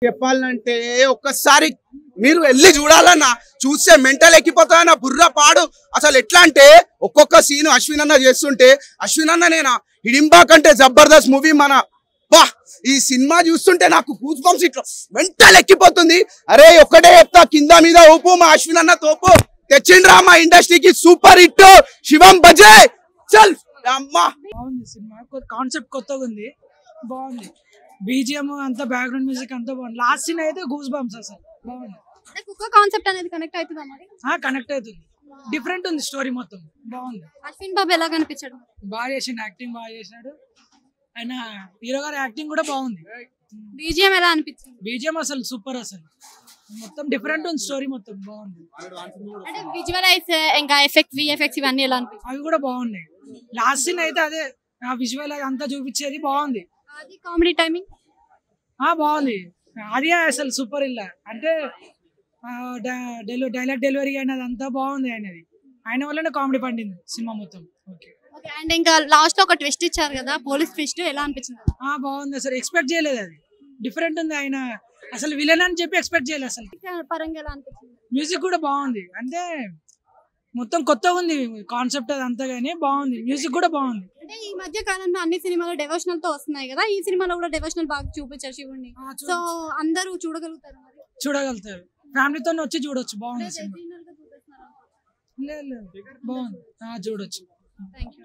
చెప్పాలంటే ఒక్కసారి మీరు వెళ్ళి చూడాలన్నా, చూస్తే మెంటల్ ఎక్కిపోతా బుర్ర పాడు. అసలు ఎట్లా అంటే ఒక్కొక్క సీన్ అశ్విన్ అన్న చేస్తుంటే, అశ్విన్ అన్న నేనా హిడింబా కంటే జబర్దస్త్ మూవీ మన బా. ఈ సినిమా చూస్తుంటే నాకు గూస్ బంప్స్ ఇట్లా మెంటల్ ఎక్కిపోతుంది. అరే ఒక్కటే చెప్తా, కింద మీద ఊపు, మా అశ్విన్ అన్న తోపు తెచ్చిండ్రా మా ఇండస్ట్రీకి సూపర్ హిట్ శివం బజే చల్ అమ్మా. బాగుంది సినిమా, కాన్సెప్ట్ కొత్తగా ఉంది, బాగుంది. బీజిఎం అంతా బ్యాక్గ్రౌండ్ మ్యూజిక్ అంతా బాగుంది. లాస్ట్ సీన్ అయితే గూస్ బంప్స్ అసలు బాగుంది. కుక్క కాన్సెప్ట్ అనేది కనెక్ట్ అవుతుందా మరి? కనెక్ట్ అవుతుంది, డిఫరెంట్ ఉంది స్టోరీ మొత్తం బాగుంది. అశ్విన్ బాబు ఎలా కనిపించాడు? బాగా చేసిండు, యాక్టింగ్ బాగా చేసినాడు. ఆయన హీరో గారి యాక్టింగ్ కూడా బాగుంది. బీజిఎం ఎలా అనిపించింది? బీజిఎం అసలు సూపర్, అసలు మొత్తం డిఫరెంట్ ఉంది స్టోరీ మొత్తం బాగుంది. అంటే విజువలైజ్ ఇంకా ఎఫెక్ట్స్ విఎఫ్ఎక్స్ ఇవన్నీ ఎలా అనిపించింది? అవి కూడా బాగున్నాయి. లాస్ట్ సీన్ అయితే అదే విజువల్ అంతా చూపించేది బాగుంది. అది కామెడీ టైమింగ్ బాగుంది. అది అసలు సూపర్. ఇలా అంటే డైలాగ్ డెలివరీ అయినది అంతా బాగుంది. ఆయన వల్లనే కామెడీ పండింది సినిమా మొత్తం. ఓకే. అండ్ ఇంకా లాస్ట్ లో ఒక ట్విస్ట్ ఇచ్చారు కదా, పోలీస్ ట్విస్ట్, ఎలా అనిపించింది? బాగుంది, అసలు ఎక్స్పెక్ట్ చేయలేదు. అది డిఫరెంట్ ఉంది. ఆయన అసలు విలన్ అని చెప్పి ఎక్స్పెక్ట్ చేయలేదు. అసలు పరంగా ఎలా అనిపించింది? మ్యూజిక్ కూడా బాగుంది, అంటే మొత్తం కొత్తగా ఉంది కాన్సెప్ట్ అదంతా, కానీ బాగుంది. మ్యూజిక్ కూడా బాగుంది. అంటే ఈ మధ్య కాలంలో అన్ని సినిమాలు డివోషనల్ తో వస్తున్నాయి కదా, ఈ సినిమాలో కూడా డివోషనల్ బాగా చూపించారు శివుడిని. సో అందరూ చూడగలుగుతారు, చూడగలుగుతారు, ఫ్యామిలీతో వచ్చి చూడొచ్చు. బాగుంది సినిమా. లేదు బాగుంది, చూడొచ్చు. Thank you.